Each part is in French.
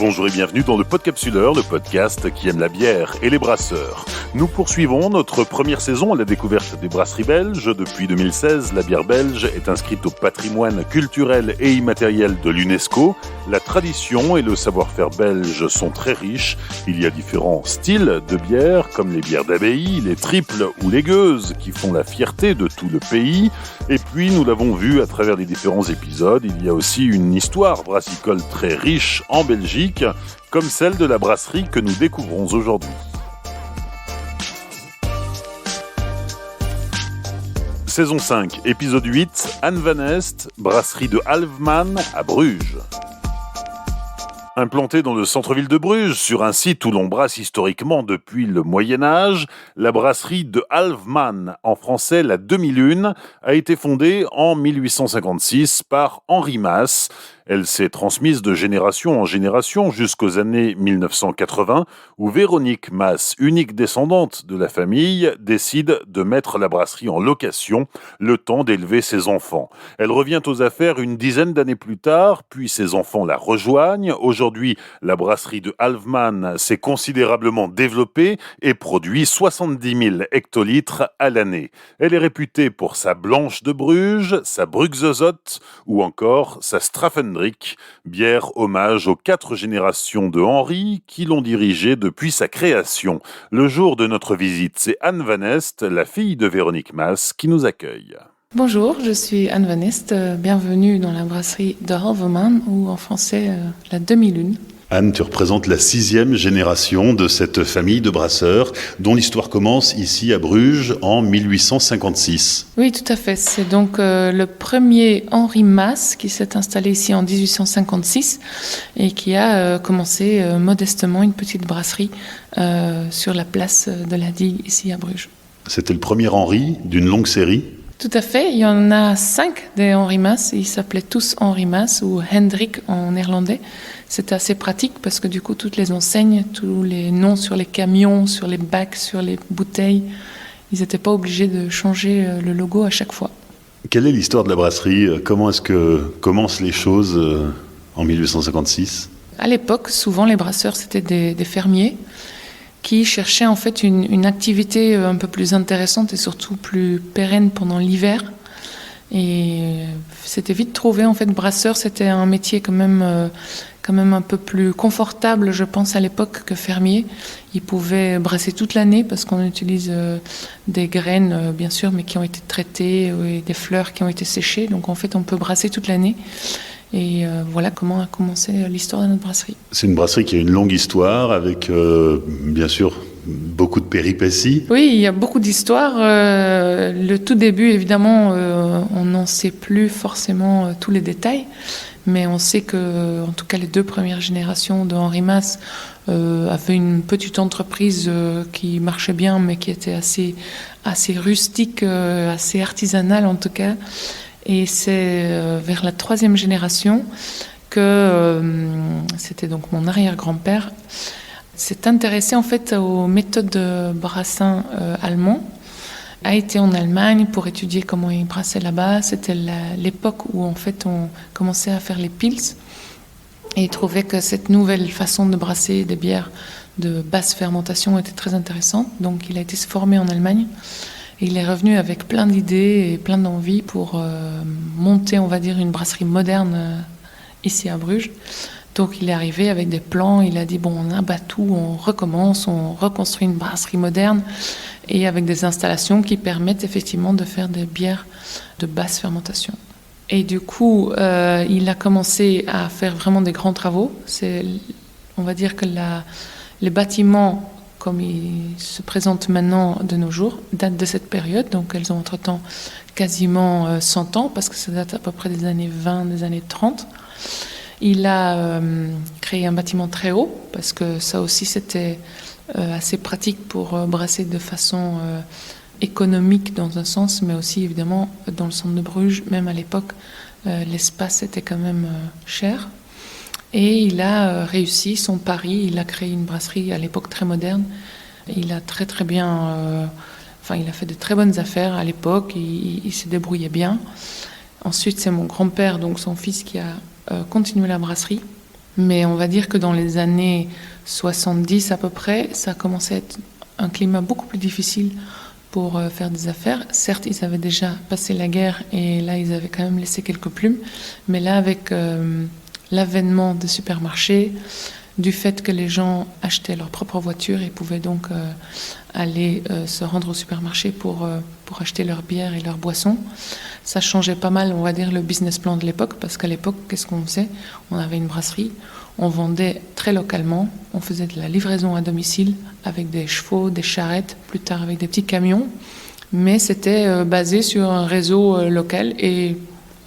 Bonjour et bienvenue dans le Podcapsuleur, le podcast qui aime la bière et les brasseurs. Nous poursuivons notre première saison à la découverte des brasseries belges. Depuis 2016, la bière belge est inscrite au patrimoine culturel et immatériel de l'UNESCO. La tradition et le savoir-faire belge sont très riches. Il y a différents styles de bière, comme les bières d'abbaye, les triples ou les gueuses, qui font la fierté de tout le pays. Et puis, nous l'avons vu à travers les différents épisodes, il y a aussi une histoire brassicole très riche en Belgique, comme celle de la brasserie que nous découvrons aujourd'hui. Saison 5, épisode 8, Anne Van Est, brasserie de Halveman à Bruges. Implantée dans le centre-ville de Bruges, sur un site où l'on brasse historiquement depuis le Moyen-Âge, la brasserie de Halveman, en français la demi-lune, a été fondée en 1856 par Henri Mas. Elle s'est transmise de génération en génération jusqu'aux années 1980, où Véronique Mas, unique descendante de la famille, décide de mettre la brasserie en location, le temps d'élever ses enfants. Elle revient aux affaires une dizaine d'années plus tard, puis ses enfants la rejoignent. Aujourd'hui, la brasserie de Halveman s'est considérablement développée et produit 70 000 hectolitres à l'année. Elle est réputée pour sa Blanche de Bruges, sa Brugzezot ou encore sa Straffendrick, bière hommage aux 4 générations de Henri qui l'ont dirigée depuis sa création. Le jour de notre visite, c'est Anne Van Est, la fille de Véronique Mas, qui nous accueille. Bonjour, je suis Anne Van Est, bienvenue dans la brasserie de Halveman, ou en français la demi-lune. Anne, tu représentes la 6e génération de cette famille de brasseurs dont l'histoire commence ici à Bruges en 1856. Oui, tout à fait. C'est donc le premier Henri Mas qui s'est installé ici en 1856 et qui a commencé modestement une petite brasserie sur la place de la Digue ici à Bruges. C'était le premier Henri d'une longue série. Tout à fait. Il y en a 5 des Henri Mas. Ils s'appelaient tous Henri Mas ou Hendrik en néerlandais. C'était assez pratique parce que du coup, toutes les enseignes, tous les noms sur les camions, sur les bacs, sur les bouteilles, ils n'étaient pas obligés de changer le logo à chaque fois. Quelle est l'histoire de la brasserie ? Comment est-ce que commencent les choses en 1856 ? À l'époque, souvent, les brasseurs, c'était des fermiers qui cherchaient en fait une activité un peu plus intéressante et surtout plus pérenne pendant l'hiver. Et c'était vite trouvé, en fait, brasseur, c'était un métier quand même un peu plus confortable, je pense, à l'époque que fermier. Ils pouvaient brasser toute l'année parce qu'on utilise des graines, bien sûr, mais qui ont été traitées, et des fleurs qui ont été séchées. Donc, en fait, on peut brasser toute l'année. Et voilà comment a commencé l'histoire de notre brasserie. C'est une brasserie qui a une longue histoire avec, bien sûr, beaucoup de péripéties. Oui, il y a beaucoup d'histoires. Le tout début, évidemment, on n'en sait plus forcément tous les détails, mais on sait que, en tout cas, les 2 premières générations de Henri Mas avaient une petite entreprise qui marchait bien, mais qui était assez rustique, assez artisanale en tout cas. Et c'est vers la 3e génération que c'était donc mon arrière-grand-père s'est intéressé en fait aux méthodes de brassin allemands, a été en Allemagne pour étudier comment ils brassaient là-bas. C'était l'époque où en fait on commençait à faire les pils et il trouvait que cette nouvelle façon de brasser des bières de basse fermentation était très intéressante. Donc il a été se former en Allemagne. Et il est revenu avec plein d'idées et plein d'envies pour monter, on va dire, une brasserie moderne ici à Bruges. Donc il est arrivé avec des plans, il a dit bon, on abat tout, on recommence, on reconstruit une brasserie moderne et avec des installations qui permettent effectivement de faire des bières de basse fermentation. Et du coup, il a commencé à faire vraiment des grands travaux. On va dire que les bâtiments, comme ils se présentent maintenant de nos jours, datent de cette période. Donc elles ont entre-temps quasiment 100 ans, parce que ça date à peu près des années 20, des années 30. Il a créé un bâtiment très haut, parce que ça aussi c'était assez pratique pour brasser de façon économique dans un sens, mais aussi évidemment dans le centre de Bruges, même à l'époque, l'espace était quand même cher. Et il a réussi son pari, il a créé une brasserie à l'époque très moderne. Il a très très bien, il a fait de très bonnes affaires à l'époque, il se débrouillait bien. Ensuite, c'est mon grand-père, donc son fils, qui a continué la brasserie. Mais on va dire que dans les années 70 à peu près, ça a commencé à être un climat beaucoup plus difficile pour faire des affaires. Certes, ils avaient déjà passé la guerre et là, ils avaient quand même laissé quelques plumes. Mais là, avec l'avènement des supermarchés, du fait que les gens achetaient leur propre voiture et pouvaient donc aller se rendre au supermarché pour acheter leur bière et leurs boissons, ça changeait pas mal, on va dire, le business plan de l'époque, parce qu'à l'époque, qu'est-ce qu'on faisait? On avait une brasserie, on vendait très localement, on faisait de la livraison à domicile avec des chevaux, des charrettes, plus tard avec des petits camions, mais c'était basé sur un réseau local et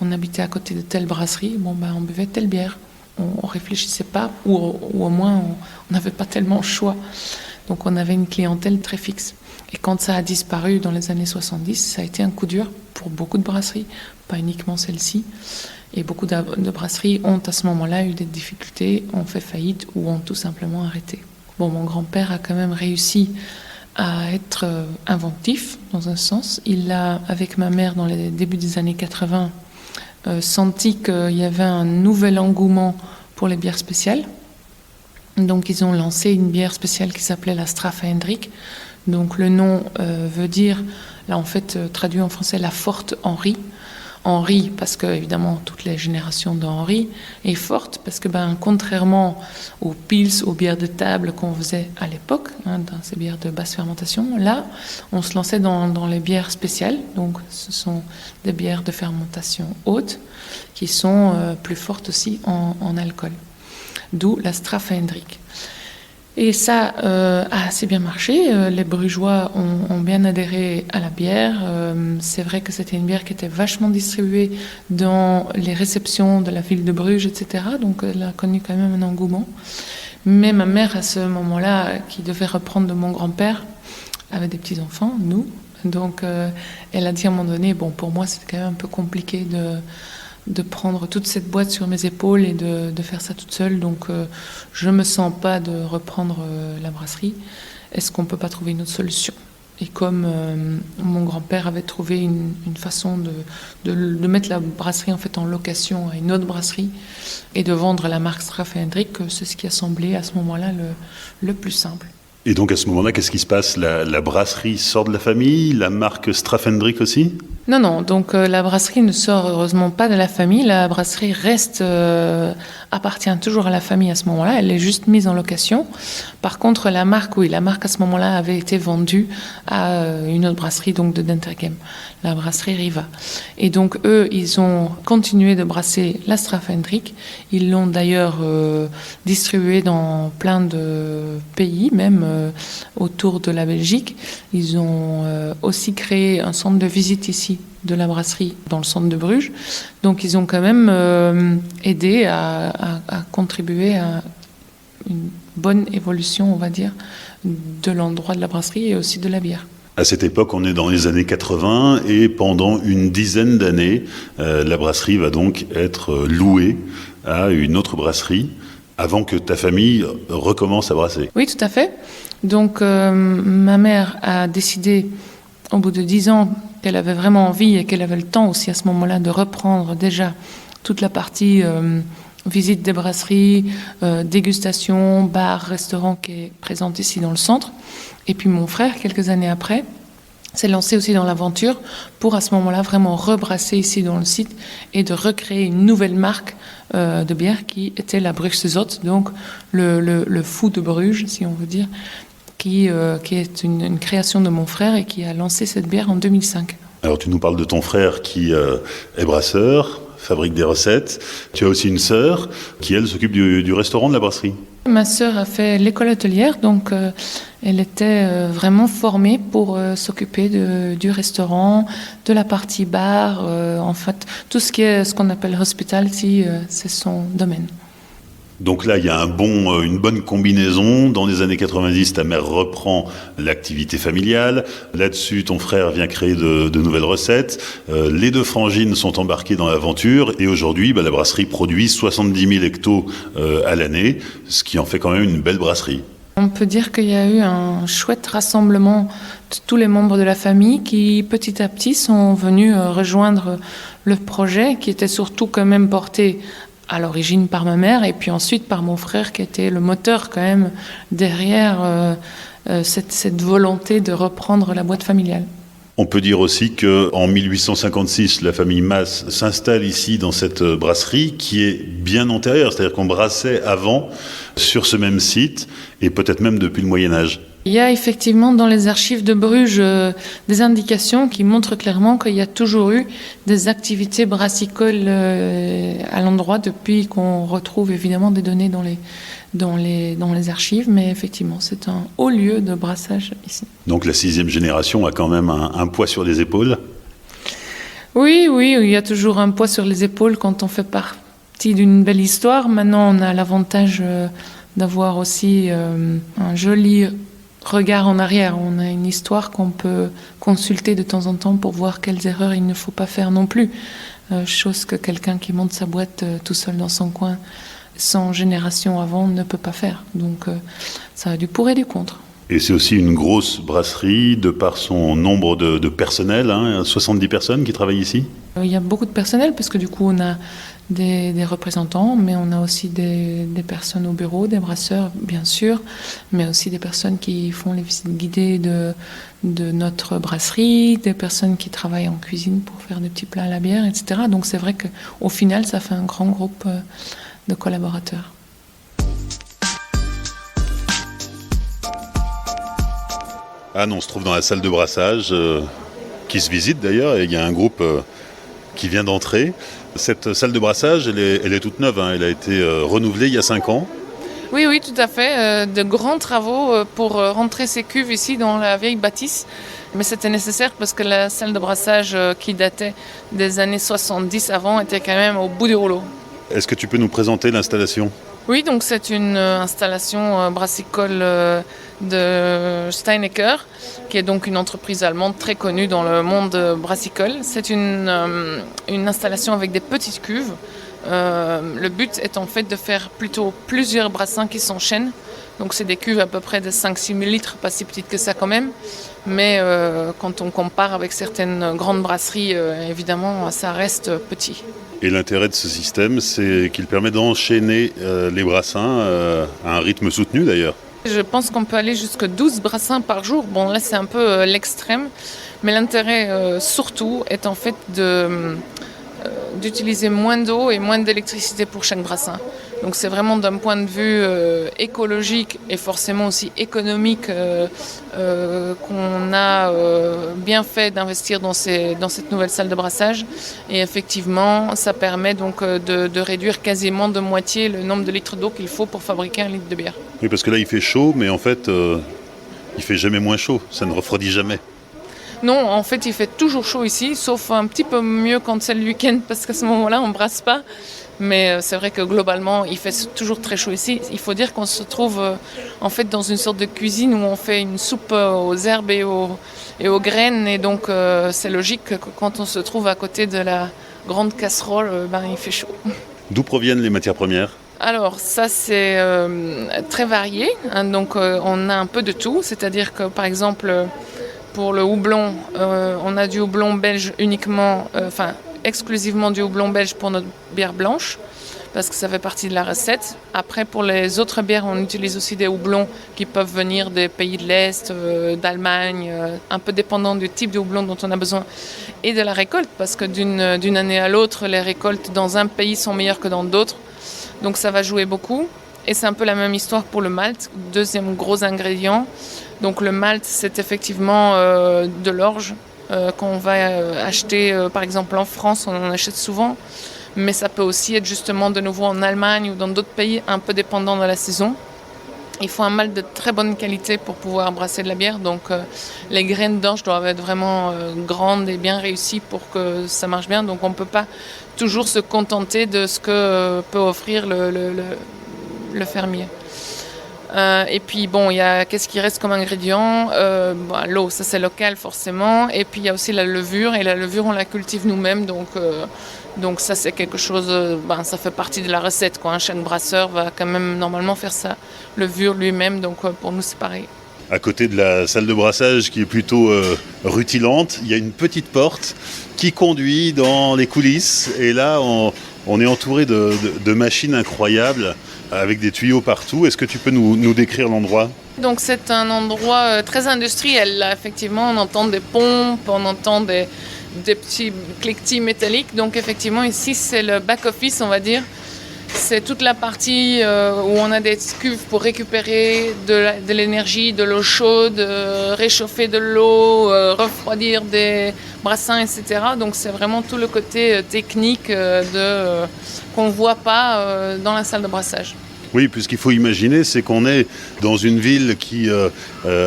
on habitait à côté de telle brasserie, on buvait telle bière. On réfléchissait pas, ou au moins on n'avait pas tellement le choix. Donc on avait une clientèle très fixe. Et quand ça a disparu dans les années 70, ça a été un coup dur pour beaucoup de brasseries, pas uniquement celle-ci. Et beaucoup de brasseries ont à ce moment-là eu des difficultés, ont fait faillite ou ont tout simplement arrêté. Mon grand-père a quand même réussi à être inventif dans un sens. Il a, avec ma mère dans les débuts des années 80, senti qu'il y avait un nouvel engouement pour les bières spéciales. Donc ils ont lancé une bière spéciale qui s'appelait la Straffe Hendrik. Donc le nom veut dire, là en fait traduit en français, la forte Henri. Henri parce que évidemment toutes les générations d'Henri, et forte parce que contrairement aux pils, aux bières de table qu'on faisait à l'époque, dans ces bières de basse fermentation, là on se lançait dans les bières spéciales. Donc ce sont des bières de fermentation haute qui sont plus fortes aussi en alcool, d'où la Straffe Hendrik. Et ça a assez bien marché. Les Brugeois ont bien adhéré à la bière. C'est vrai que c'était une bière qui était vachement distribuée dans les réceptions de la ville de Bruges, etc. Donc elle a connu quand même un engouement. Mais ma mère, à ce moment-là, qui devait reprendre de mon grand-père, avait des petits-enfants, nous. Donc elle a dit à un moment donné, pour moi c'était quand même un peu compliqué de prendre toute cette boîte sur mes épaules et de faire ça toute seule. Donc, je ne me sens pas de reprendre la brasserie. Est-ce qu'on ne peut pas trouver une autre solution? Et comme mon grand-père avait trouvé une façon de mettre la brasserie en fait en location à une autre brasserie et de vendre la marque Straffe Hendrik, c'est ce qui a semblé à ce moment-là le plus simple. Et donc à ce moment-là, qu'est-ce qui se passe? La brasserie sort de la famille, la marque Straffe Hendrik aussi? Non. Donc la brasserie ne sort heureusement pas de la famille. La brasserie appartient toujours à la famille à ce moment-là. Elle est juste mise en location. Par contre, la marque à ce moment-là avait été vendue à une autre brasserie, donc de Dentergem, la brasserie Riva. Et donc eux, ils ont continué de brasser la Straffe Hendrik. Ils l'ont d'ailleurs distribuée dans plein de pays, même autour de la Belgique. Ils ont aussi créé un centre de visite ici de la brasserie dans le centre de Bruges. Donc ils ont quand même aidé à contribuer à une bonne évolution, on va dire, de l'endroit de la brasserie et aussi de la bière. À cette époque, on est dans les années 80 et pendant une dizaine d'années, la brasserie va donc être louée à une autre brasserie avant que ta famille recommence à brasser. Oui, tout à fait. Donc ma mère a décidé au bout de 10 ans qu'elle avait vraiment envie et qu'elle avait le temps aussi à ce moment-là de reprendre déjà toute la partie visite des brasseries, dégustation, bar, restaurant qui est présente ici dans le centre. Et puis mon frère, quelques années après, s'est lancé aussi dans l'aventure pour à ce moment-là vraiment rebrasser ici dans le site et de recréer une nouvelle marque de bière qui était la Brugse-Zot, donc le fou de Bruges, si on veut dire, qui est une création de mon frère et qui a lancé cette bière en 2005. Alors tu nous parles de ton frère qui est brasseur, fabrique des recettes. Tu as aussi une sœur qui, elle, s'occupe du restaurant de la brasserie. Ma sœur a fait l'école hôtelière, donc elle était vraiment formée pour s'occuper du restaurant, de la partie bar. En fait, tout ce qui est ce qu'on appelle hospitality, c'est son domaine. Donc là, il y a une bonne combinaison. Dans les années 90, ta mère reprend l'activité familiale. Là-dessus, ton frère vient créer de nouvelles recettes. Les deux frangines sont embarquées dans l'aventure. Et aujourd'hui, la brasserie produit 70 000 hectos à l'année, ce qui en fait quand même une belle brasserie. On peut dire qu'il y a eu un chouette rassemblement de tous les membres de la famille qui, petit à petit, sont venus rejoindre le projet, qui était surtout quand même porté à l'origine par ma mère et puis ensuite par mon frère qui était le moteur quand même derrière cette volonté de reprendre la boîte familiale. On peut dire aussi qu'en 1856, la famille Mas s'installe ici dans cette brasserie qui est bien antérieure, c'est-à-dire qu'on brassait avant sur ce même site et peut-être même depuis le Moyen-Âge. Il y a effectivement dans les archives de Bruges des indications qui montrent clairement qu'il y a toujours eu des activités brassicoles à l'endroit depuis qu'on retrouve évidemment des données dans les archives, mais effectivement c'est un haut lieu de brassage ici. Donc la 6e génération a quand même un poids sur les épaules. Oui, il y a toujours un poids sur les épaules quand on fait partie d'une belle histoire. Maintenant on a l'avantage d'avoir aussi un joli regard en arrière. On a une histoire qu'on peut consulter de temps en temps pour voir quelles erreurs il ne faut pas faire non plus. Chose que quelqu'un qui monte sa boîte tout seul dans son coin, sans génération avant, ne peut pas faire. Donc ça a du pour et du contre. Et c'est aussi une grosse brasserie de par son nombre de personnel, 70 personnes qui travaillent ici. Il y a beaucoup de personnel parce que du coup on a des représentants, mais on a aussi des personnes au bureau, des brasseurs bien sûr, mais aussi des personnes qui font les visites guidées de notre brasserie, des personnes qui travaillent en cuisine pour faire des petits plats à la bière, etc. Donc c'est vrai qu'au final ça fait un grand groupe de collaborateurs. Anne, on se trouve dans la salle de brassage qui se visite d'ailleurs, et il y a un groupe qui vient d'entrer. Cette salle de brassage, elle est toute neuve, elle a été renouvelée il y a 5 ans. Oui, tout à fait. De grands travaux pour rentrer ces cuves ici dans la vieille bâtisse. Mais c'était nécessaire parce que la salle de brassage qui datait des années 70 avant était quand même au bout du rouleau. Est-ce que tu peux nous présenter l'installation ? Oui, donc c'est une installation brassicole de Steinecker, qui est donc une entreprise allemande très connue dans le monde brassicole. C'est une installation avec des petites cuves. Le but est en fait de faire plutôt plusieurs brassins qui s'enchaînent. Donc c'est des cuves à peu près de 5-6 000 litres, pas si petites que ça quand même. Mais quand on compare avec certaines grandes brasseries, évidemment, ça reste petit. Et l'intérêt de ce système, c'est qu'il permet d'enchaîner les brassins à un rythme soutenu d'ailleurs. Je pense qu'on peut aller jusqu'à 12 brassins par jour. Bon, là, c'est un peu l'extrême. Mais l'intérêt, surtout, est en fait d'utiliser moins d'eau et moins d'électricité pour chaque brassin. Donc c'est vraiment d'un point de vue écologique et forcément aussi économique qu'on a bien fait d'investir dans cette nouvelle salle de brassage. Et effectivement, ça permet donc de réduire quasiment de moitié le nombre de litres d'eau qu'il faut pour fabriquer 1 litre de bière. Oui, parce que là il fait chaud, mais en fait il fait jamais moins chaud, ça ne refroidit jamais. Non, en fait, il fait toujours chaud ici, sauf un petit peu mieux quand c'est le week-end, parce qu'à ce moment-là, on ne brasse pas. Mais c'est vrai que globalement, il fait toujours très chaud ici. Il faut dire qu'on se trouve en fait dans une sorte de cuisine où on fait une soupe aux herbes et aux graines. Et donc, c'est logique que quand on se trouve à côté de la grande casserole, il fait chaud. D'où proviennent les matières premières ? Alors ça c'est très varié. Donc on a un peu de tout. C'est-à-dire que par exemple... Pour le houblon, on a du houblon belge uniquement, exclusivement du houblon belge pour notre bière blanche, parce que ça fait partie de la recette. Après, pour les autres bières, on utilise aussi des houblons qui peuvent venir des pays de l'Est, d'Allemagne, un peu dépendant du type de houblon dont on a besoin, et de la récolte, parce que d'une année à l'autre, les récoltes dans un pays sont meilleures que dans d'autres. Donc ça va jouer beaucoup. Et c'est un peu la même histoire pour le malt, deuxième gros ingrédient. Donc le malt, c'est effectivement de l'orge qu'on va acheter, par exemple en France, on en achète souvent. Mais ça peut aussi être justement de nouveau en Allemagne ou dans d'autres pays, un peu dépendant de la saison. Il faut un malt de très bonne qualité pour pouvoir brasser de la bière. Donc les graines d'orge doivent être vraiment grandes et bien réussies pour que ça marche bien. Donc on ne peut pas toujours se contenter de ce que peut offrir le fermier. Et puis bon, qu'est-ce qui reste comme ingrédient ? L'eau, ça c'est local forcément. Et puis il y a aussi la levure. Et la levure, on la cultive nous-mêmes. Donc ça c'est quelque chose, ça fait partie de la recette, quoi. Chaque brasseur va quand même normalement faire sa levure lui-même. Donc pour nous c'est pareil. À côté de la salle de brassage qui est plutôt rutilante, il y a une petite porte qui conduit dans les coulisses. Et là, on On est entouré de machines incroyables avec des tuyaux partout. Est-ce que tu peux nous décrire l'endroit ? Donc c'est un endroit très industriel. Là, effectivement, on entend des pompes, on entend des petits cliquetis métalliques. Donc effectivement, ici, c'est le back-office, on va dire. C'est toute la partie où on a des cuves pour récupérer de l'énergie, de l'eau chaude, réchauffer de l'eau, refroidir des brassins, etc. Donc c'est vraiment tout le côté technique qu'on ne voit pas dans la salle de brassage. Oui, puisqu'il faut imaginer, c'est qu'on est dans une ville qui,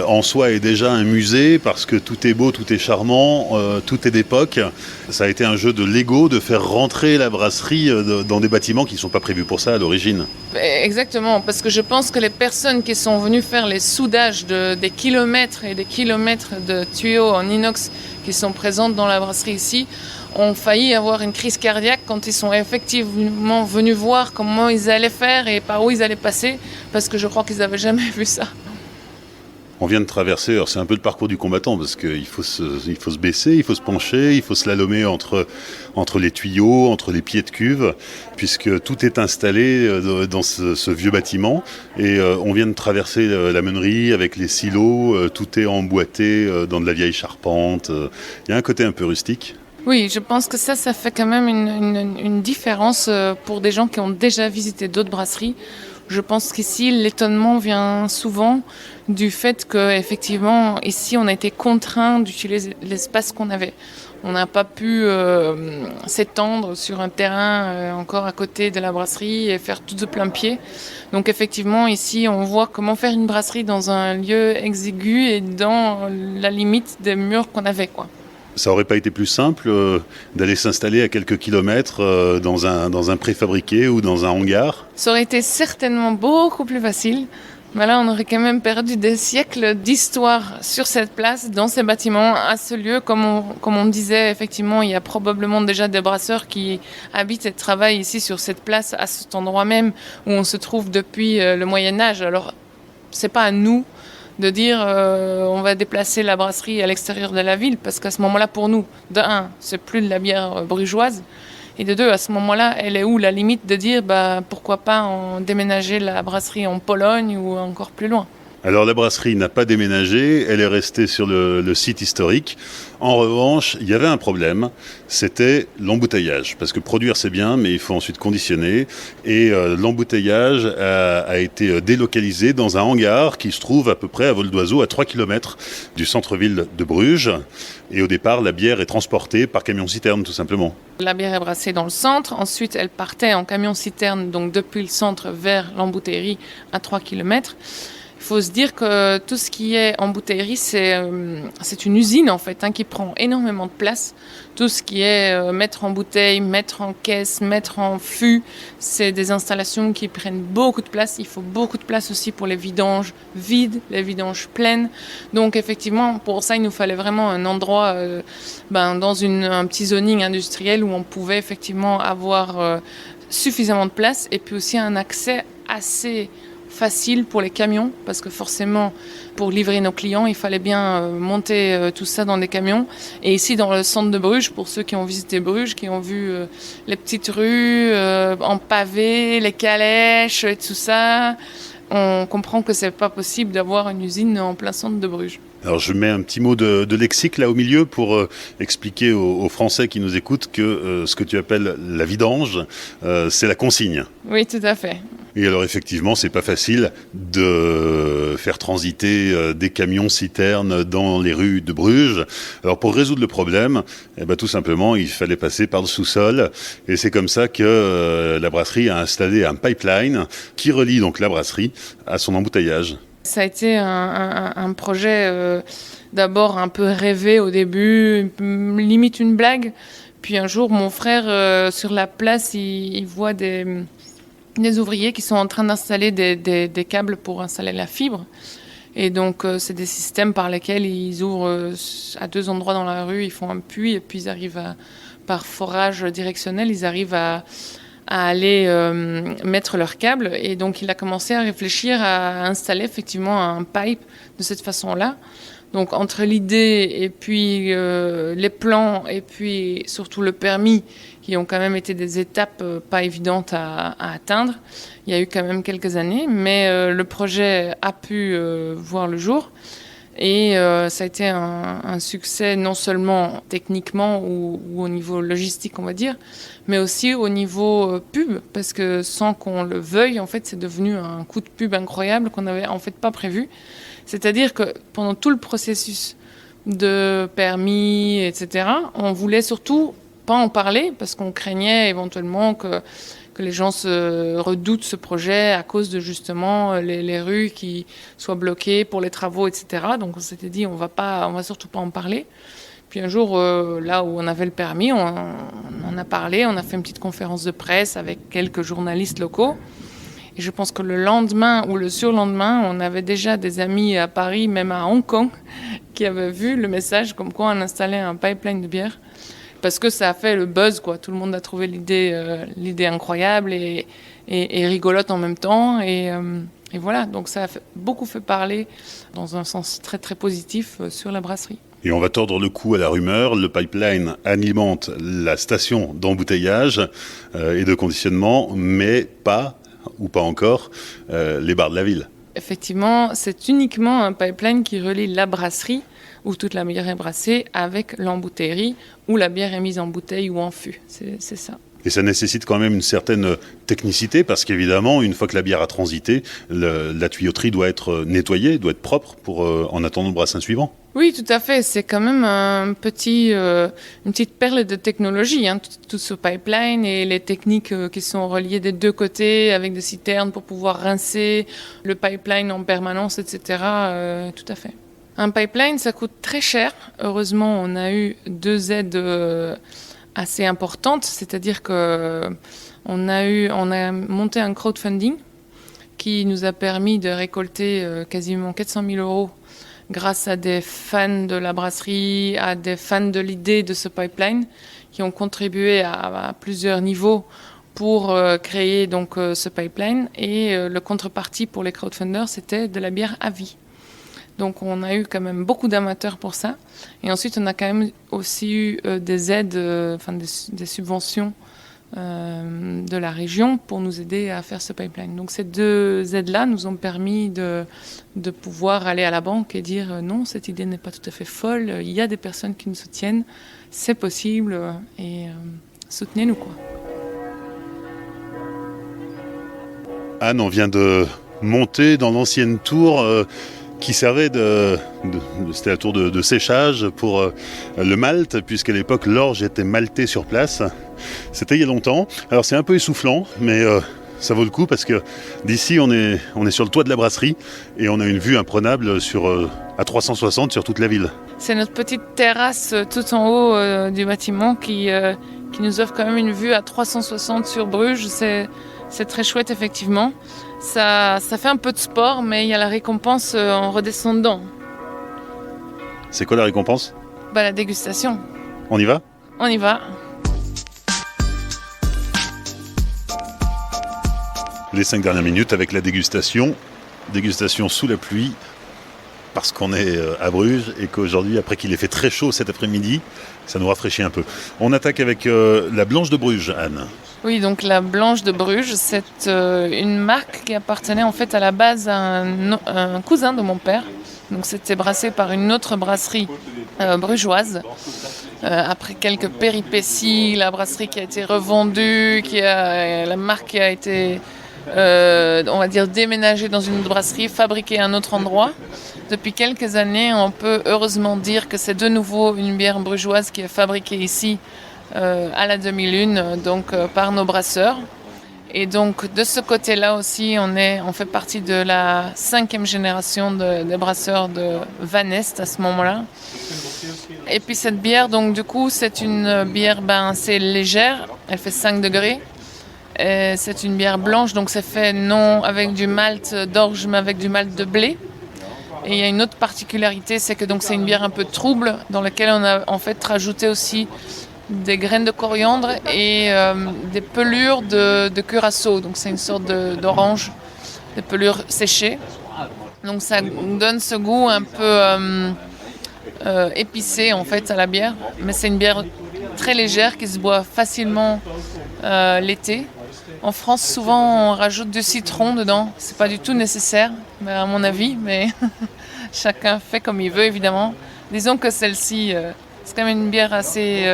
en soi, est déjà un musée, parce que tout est beau, tout est charmant, tout est d'époque. Ça a été un jeu de Lego de faire rentrer la brasserie dans des bâtiments qui ne sont pas prévus pour ça à l'origine. Exactement, parce que je pense que les personnes qui sont venues faire les soudages des kilomètres et des kilomètres de tuyaux en inox qui sont présentes dans la brasserie ici, ont failli avoir une crise cardiaque quand ils sont effectivement venus voir comment ils allaient faire et par où ils allaient passer, parce que je crois qu'ils n'avaient jamais vu ça. On vient de traverser, alors c'est un peu le parcours du combattant, parce qu'il faut se baisser, il faut se pencher, il faut slalomer entre les tuyaux, entre les pieds de cuve, puisque tout est installé dans ce vieux bâtiment. Et on vient de traverser la meunerie avec les silos, tout est emboîté dans de la vieille charpente. Il y a un côté un peu rustique. Oui, je pense que ça fait quand même une différence pour des gens qui ont déjà visité d'autres brasseries. Je pense qu'ici, l'étonnement vient souvent du fait qu'effectivement, ici, on a été contraint d'utiliser l'espace qu'on avait. On n'a pas pu s'étendre sur un terrain encore à côté de la brasserie et faire tout de plein pied. Donc effectivement, ici, on voit comment faire une brasserie dans un lieu exigu et dans la limite des murs qu'on avait, quoi. Ça aurait pas été plus simple d'aller s'installer à quelques kilomètres dans un préfabriqué ou dans un hangar ? Ça aurait été certainement beaucoup plus facile. Mais là, on aurait quand même perdu des siècles d'histoire sur cette place, dans ces bâtiments, à ce lieu. Comme on disait, effectivement, il y a probablement déjà des brasseurs qui habitent et travaillent ici sur cette place, à cet endroit même où on se trouve depuis le Moyen-Âge. Alors, c'est pas à nous de dire on va déplacer la brasserie à l'extérieur de la ville, parce qu'à ce moment-là, pour nous, de un, c'est plus de la bière brugeoise, et de deux, à ce moment-là, elle est où la limite de dire pourquoi pas déménager la brasserie en Pologne ou encore plus loin ? Alors la brasserie n'a pas déménagé, elle est restée sur le site historique. En revanche, il y avait un problème, c'était l'embouteillage. Parce que produire c'est bien, mais il faut ensuite conditionner. Et l'embouteillage a été délocalisé dans un hangar qui se trouve à peu près à vol d'oiseau à 3 km du centre-ville de Bruges. Et au départ, la bière est transportée par camion-citerne tout simplement. La bière est brassée dans le centre, ensuite elle partait en camion-citerne, donc depuis le centre vers l'embouteillerie à 3 km. Il faut se dire que tout ce qui est en bouteillerie, c'est une usine en fait, qui prend énormément de place. Tout ce qui est mettre en bouteille, mettre en caisse, mettre en fût, c'est des installations qui prennent beaucoup de place. Il faut beaucoup de place aussi pour les vidanges vides, les vidanges pleines. Donc effectivement, pour ça, il nous fallait vraiment un endroit dans un petit zoning industriel où on pouvait effectivement avoir suffisamment de place et puis aussi un accès assez facile pour les camions, parce que forcément, pour livrer nos clients, il fallait bien monter tout ça dans des camions. Et ici, dans le centre de Bruges, pour ceux qui ont visité Bruges, qui ont vu les petites rues en pavé, les calèches et tout ça, on comprend que c'est pas possible d'avoir une usine en plein centre de Bruges. Alors je mets un petit mot de lexique là au milieu pour expliquer aux Français qui nous écoutent que ce que tu appelles la vidange, c'est la consigne. Oui, tout à fait. Et alors effectivement, c'est pas facile de faire transiter des camions citernes dans les rues de Bruges. Alors pour résoudre le problème, tout simplement, il fallait passer par le sous-sol. Et c'est comme ça que la brasserie a installé un pipeline qui relie donc la brasserie à son embouteillage. Ça a été un projet d'abord un peu rêvé au début, limite une blague. Puis un jour, mon frère, sur la place, il voit des ouvriers qui sont en train d'installer des câbles pour installer la fibre. Et donc, c'est des systèmes par lesquels ils ouvrent à 2 endroits dans la rue, ils font un puits et puis ils arrivent par forage directionnel, ils arrivent à aller mettre leurs câbles. Et donc, il a commencé à réfléchir à installer effectivement un pipe de cette façon-là. Donc entre l'idée et puis les plans et puis surtout le permis, qui ont quand même été des étapes pas évidentes à atteindre, il y a eu quand même quelques années, mais le projet a pu voir le jour. Et ça a été un succès non seulement techniquement ou au niveau logistique, on va dire, mais aussi au niveau pub, parce que sans qu'on le veuille, en fait, c'est devenu un coup de pub incroyable qu'on n'avait en fait pas prévu. C'est-à-dire que pendant tout le processus de permis, etc., on voulait surtout pas en parler, parce qu'on craignait éventuellement que les gens se redoutent ce projet à cause de justement les rues qui soient bloquées pour les travaux, etc. Donc on s'était dit on va surtout pas en parler. Puis un jour, là où on avait le permis, on en a parlé, on a fait une petite conférence de presse avec quelques journalistes locaux. Et je pense que le lendemain ou le surlendemain, on avait déjà des amis à Paris, même à Hong Kong, qui avaient vu le message comme quoi on installait un pipeline de bière. Parce que ça a fait le buzz, quoi. Tout le monde a trouvé l'idée incroyable et rigolote en même temps. Et voilà, donc ça a beaucoup fait parler dans un sens très très positif sur la brasserie. Et on va tordre le cou à la rumeur, le pipeline alimente la station d'embouteillage et de conditionnement, mais pas encore les bars de la ville. Effectivement, c'est uniquement un pipeline qui relie la brasserie, où toute la bière est brassée, avec l'embouteillerie, où la bière est mise en bouteille ou en fût. C'est ça. Et ça nécessite quand même une certaine technicité, parce qu'évidemment, une fois que la bière a transité, la tuyauterie doit être nettoyée, doit être propre pour en attendant le brassin suivant. Oui, tout à fait. C'est quand même une petite perle de technologie, hein, tout ce pipeline et les techniques qui sont reliées des deux côtés avec des citernes pour pouvoir rincer le pipeline en permanence, etc. Tout à fait. Un pipeline, ça coûte très cher. Heureusement, on a eu 2 aides assez importantes, c'est-à-dire que on a monté un crowdfunding qui nous a permis de récolter quasiment 400 000 euros grâce à des fans de la brasserie, à des fans de l'idée de ce pipeline, qui ont contribué à plusieurs niveaux pour créer donc ce pipeline. Et le contrepartie pour les crowdfunders, c'était de la bière à vie. Donc on a eu quand même beaucoup d'amateurs pour ça. Et ensuite, on a quand même aussi eu des aides, des subventions de la région pour nous aider à faire ce pipeline. Donc ces 2 aides-là nous ont permis de pouvoir aller à la banque et dire non, cette idée n'est pas tout à fait folle, il y a des personnes qui nous soutiennent, c'est possible et soutenez-nous, quoi. Anne, on vient de monter dans l'ancienne tour qui servait c'était la tour de séchage pour le malt, puisqu'à l'époque l'orge était maltée sur place. C'était il y a longtemps. Alors c'est un peu essoufflant, mais ça vaut le coup parce que d'ici on est sur le toit de la brasserie et on a une vue imprenable à 360 sur toute la ville. C'est notre petite terrasse tout en haut du bâtiment qui nous offre quand même une vue à 360 sur Bruges. C'est très chouette, effectivement. Ça fait un peu de sport, mais il y a la récompense en redescendant. C'est quoi la récompense ? La dégustation. On y va ? On y va. Les 5 dernières minutes avec la dégustation. Dégustation sous la pluie, parce qu'on est à Bruges et qu'aujourd'hui, après qu'il ait fait très chaud cet après-midi, ça nous rafraîchit un peu. On attaque avec la Blanche de Bruges, Anne. Oui, donc la Blanche de Bruges, c'est une marque qui appartenait en fait à la base à un cousin de mon père. Donc c'était brassé par une autre brasserie brugeoise. Après quelques péripéties, la brasserie qui a été revendue, la marque qui a été, on va dire, déménagée dans une autre brasserie, fabriquée à un autre endroit. Depuis quelques années, on peut heureusement dire que c'est de nouveau une bière brugeoise qui est fabriquée ici à la demi-lune, donc par nos brasseurs. Et donc de ce côté-là aussi, on fait partie de la 5e génération des brasseurs de Van Est à ce moment-là. Et puis cette bière, donc du coup, c'est une bière assez légère, elle fait 5 degrés. Et c'est une bière blanche, donc c'est fait non avec du malt d'orge, mais avec du malt de blé. Et il y a une autre particularité, c'est que donc c'est une bière un peu trouble, dans laquelle on a en fait rajouté aussi des graines de coriandre et des pelures de curaçao. Donc c'est une sorte d'orange, des pelures séchées. Donc ça donne ce goût un peu épicée en fait à la bière, mais c'est une bière très légère qui se boit facilement l'été. En France, souvent, on rajoute du citron dedans. C'est pas du tout nécessaire, à mon avis, mais chacun fait comme il veut, évidemment. Disons que celle-ci, c'est quand même une bière assez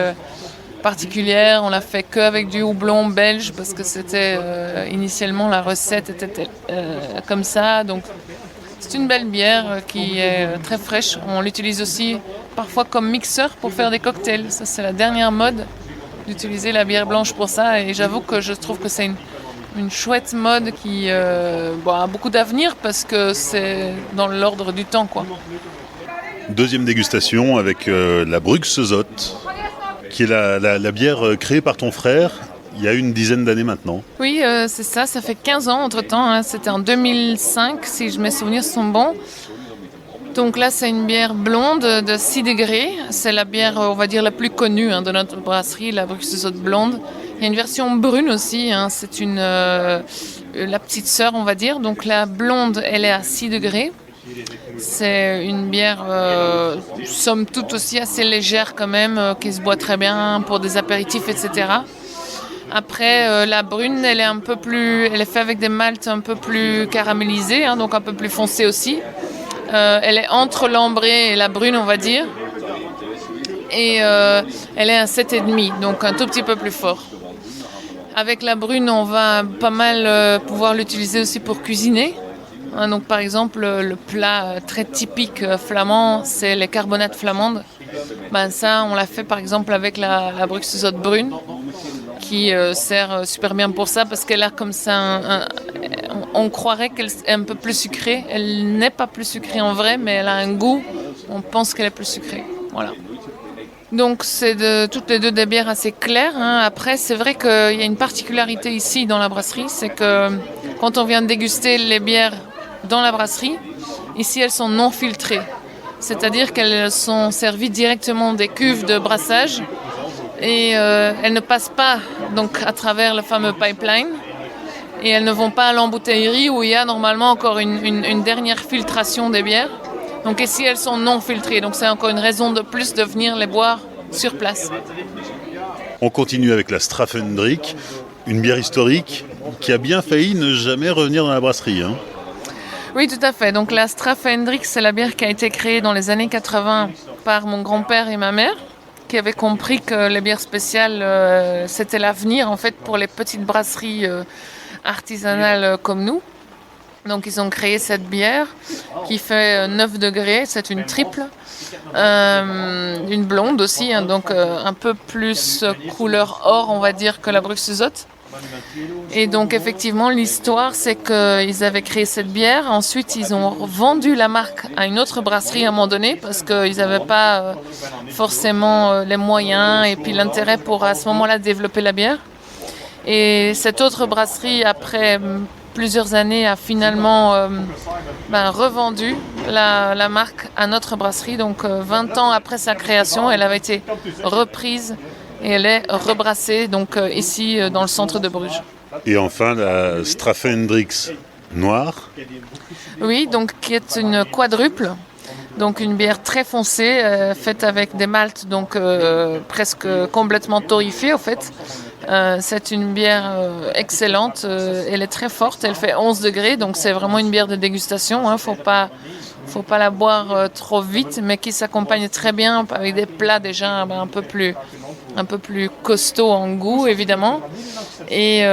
particulière. On l'a fait qu'avec du houblon belge parce que c'était initialement la recette était comme ça. Donc, c'est une belle bière qui est très fraîche. On l'utilise aussi parfois comme mixeur pour faire des cocktails. Ça, c'est la dernière mode d'utiliser la bière blanche pour ça. Et j'avoue que je trouve que c'est une chouette mode qui a beaucoup d'avenir parce que c'est dans l'ordre du temps, quoi. Deuxième dégustation avec la Bruxezot, qui est la bière créée par ton frère il y a une dizaine d'années maintenant. Oui, c'est ça. Ça fait 15 ans entre-temps. Hein. C'était en 2005, si mes souvenirs sont bons. Donc là, c'est une bière blonde de 6 degrés. C'est la bière, on va dire, la plus connue de notre brasserie, la Bruxezot blonde. Il y a une version brune aussi. Hein. C'est la petite sœur, on va dire. Donc la blonde, elle est à 6 degrés. C'est une bière, somme toute aussi assez légère quand même, qui se boit très bien pour des apéritifs, etc. Après, la brune, elle est faite avec des maltes un peu plus caramélisés, donc un peu plus foncés aussi. Elle est entre l'ambrée et la brune, on va dire. Et elle est à 7,5, donc un tout petit peu plus fort. Avec la brune, on va pas mal pouvoir l'utiliser aussi pour cuisiner. Donc par exemple, le plat très typique flamand, c'est les carbonates flamandes. Ça, on l'a fait par exemple avec la Bruxezot brune, qui sert super bien pour ça, parce qu'elle a comme ça on croirait qu'elle est un peu plus sucrée. Elle n'est pas plus sucrée en vrai, mais elle a un goût, on pense qu'elle est plus sucrée. Voilà. Donc c'est toutes les deux des bières assez claires. Après, c'est vrai qu'il y a une particularité ici dans la brasserie, c'est que quand on vient de déguster les bières dans la brasserie, ici elles sont non filtrées. C'est-à-dire qu'elles sont servies directement des cuves de brassage et elles ne passent pas donc à travers le fameux pipeline et elles ne vont pas à l'embouteillerie où il y a normalement encore une dernière filtration des bières. Donc ici elles sont non filtrées, donc c'est encore une raison de plus de venir les boire sur place. On continue avec la Strafendrick, une bière historique qui a bien failli ne jamais revenir dans la brasserie. Oui, tout à fait. Donc la Strafendrick, c'est la bière qui a été créée dans les années 80 par mon grand-père et ma mère, qui avaient compris que les bières spéciales, c'était l'avenir en fait pour les petites brasseries artisanales comme nous. Donc ils ont créé cette bière qui fait 9 degrés, c'est une triple, une blonde aussi, donc un peu plus couleur or on va dire que la Bruxezot. Et donc effectivement l'histoire c'est qu'ils avaient créé cette bière, ensuite ils ont vendu la marque à une autre brasserie à un moment donné parce qu'ils n'avaient pas forcément les moyens et puis l'intérêt pour à ce moment-là développer la bière. Et cette autre brasserie après plusieurs années a finalement revendu la marque à notre brasserie. Donc 20 ans après sa création, elle avait été reprise et elle est rebrassée donc, ici dans le centre de Bruges. Et enfin la Strafendrix noire. Oui, donc qui est une quadruple. Donc une bière très foncée, faite avec des maltes donc presque complètement torréfiées en fait. C'est une bière excellente, elle est très forte, elle fait 11 degrés, donc c'est vraiment une bière de dégustation. Faut pas la boire trop vite, mais qui s'accompagne très bien avec des plats déjà un peu plus costauds en goût évidemment. Et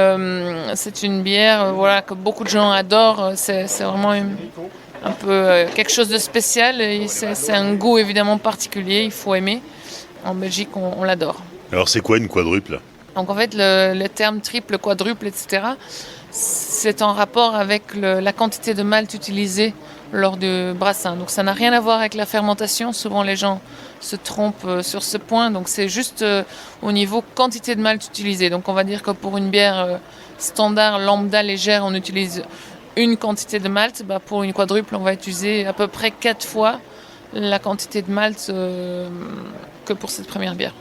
c'est une bière que beaucoup de gens adorent. C'est vraiment un peu quelque chose de spécial. Et c'est un goût évidemment particulier, il faut aimer. En Belgique, on l'adore. Alors c'est quoi une quadruple ? Donc en fait, le terme triple, quadruple, etc., c'est en rapport avec la quantité de malt utilisée lors du brassin. Donc ça n'a rien à voir avec la fermentation. Souvent les gens se trompent sur ce point. Donc c'est juste au niveau quantité de malt utilisée. Donc on va dire que pour une bière standard, lambda, légère, on utilise une quantité de malt. Pour une quadruple, on va utiliser à peu près 4 fois la quantité de malt que pour cette première bière.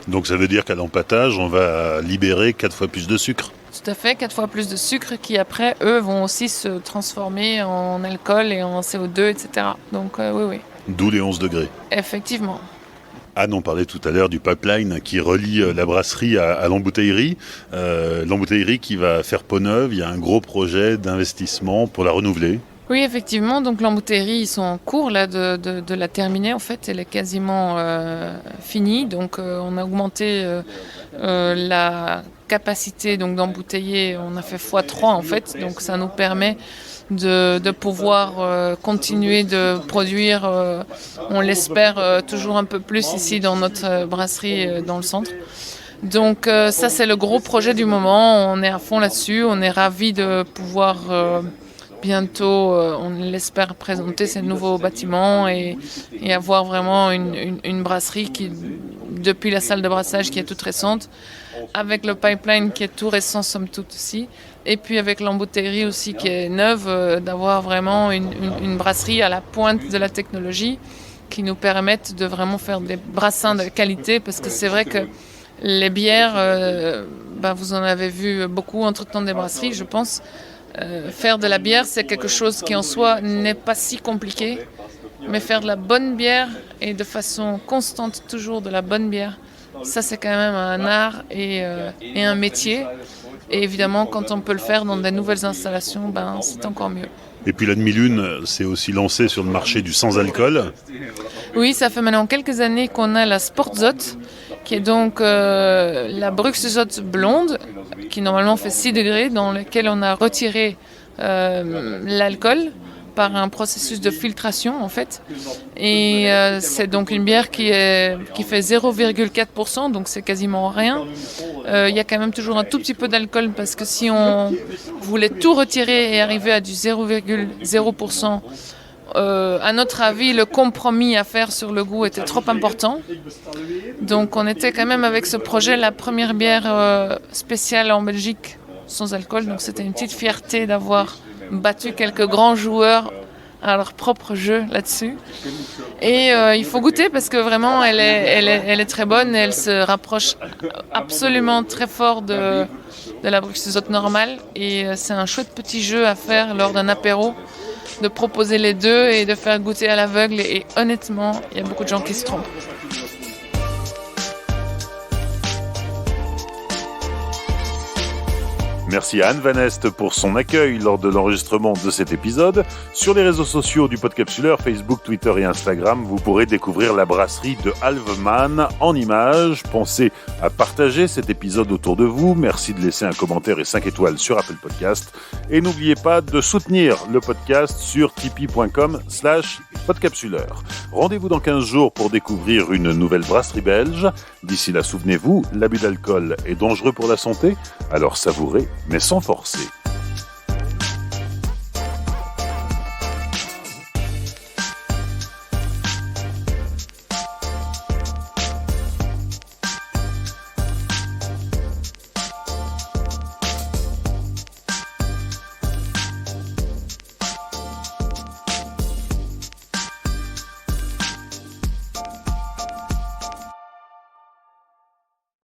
Donc ça veut dire qu'à l'empâtage, on va libérer 4 fois plus de sucre. Tout à fait, 4 fois plus de sucre qui après, eux, vont aussi se transformer en alcool et en CO2, etc. Donc oui. D'où les 11 degrés. Effectivement. Anne, on parlait tout à l'heure du pipeline qui relie la brasserie à l'embouteillerie. L'embouteillerie qui va faire peau neuve, il y a un gros projet d'investissement pour la renouveler. Oui, effectivement. Donc l'embouteillerie, ils sont en cours là, de la terminer. En fait, elle est quasiment finie. Donc on a augmenté la capacité donc, d'embouteiller. On a fait x3 en fait. Donc ça nous permet de pouvoir continuer de produire, on l'espère, toujours un peu plus ici dans notre brasserie dans le centre. Donc ça c'est le gros projet du moment, on est à fond là-dessus, on est ravis de pouvoir bientôt, on l'espère, présenter ces nouveaux bâtiments et avoir vraiment une brasserie qui, depuis la salle de brassage qui est toute récente, avec le pipeline qui est tout récent somme toute aussi, et puis avec l'embouteillerie aussi qui est neuve, d'avoir vraiment une brasserie à la pointe de la technologie qui nous permette de vraiment faire des brassins de qualité, parce que c'est vrai que les bières, vous en avez vu beaucoup entre-temps des brasseries, je pense. Faire de la bière, c'est quelque chose qui en soi n'est pas si compliqué, mais faire de la bonne bière et de façon constante toujours de la bonne bière, ça c'est quand même un art et un métier. Et évidemment, quand on peut le faire dans des nouvelles installations, c'est encore mieux. Et puis la demi-lune s'est aussi lancée sur le marché du sans-alcool. Oui, ça fait maintenant quelques années qu'on a la Sportzot, qui est donc la Bruxzot blonde, qui normalement fait 6 degrés, dans laquelle on a retiré l'alcool par un processus de filtration en fait. Et c'est donc une bière qui fait 0,4%, donc c'est quasiment rien. Il y a quand même toujours un tout petit peu d'alcool, parce que si on voulait tout retirer et arriver à du 0,0%, à notre avis, le compromis à faire sur le goût était trop important. Donc on était quand même avec ce projet la première bière spéciale en Belgique sans alcool. Donc c'était une petite fierté d'avoir battu quelques grands joueurs à leur propre jeu là-dessus. Et il faut goûter, parce que vraiment elle est très bonne et elle se rapproche absolument très fort de la Bruxzot normale. Et c'est un chouette petit jeu à faire lors d'un apéro, de proposer les deux et de faire goûter à l'aveugle. Et honnêtement, il y a beaucoup de gens qui se trompent. Merci à Anne Van Est pour son accueil lors de l'enregistrement de cet épisode. Sur les réseaux sociaux du Podcapsuleur, Facebook, Twitter et Instagram, vous pourrez découvrir la brasserie de Halveman en images. Pensez à partager cet épisode autour de vous. Merci de laisser un commentaire et 5 étoiles sur Apple Podcast. Et n'oubliez pas de soutenir le podcast sur tipeee.com/podcapsuleur. Rendez-vous dans 15 jours pour découvrir une nouvelle brasserie belge. D'ici là, souvenez-vous, l'abus d'alcool est dangereux pour la santé, alors savourez, mais sans forcer.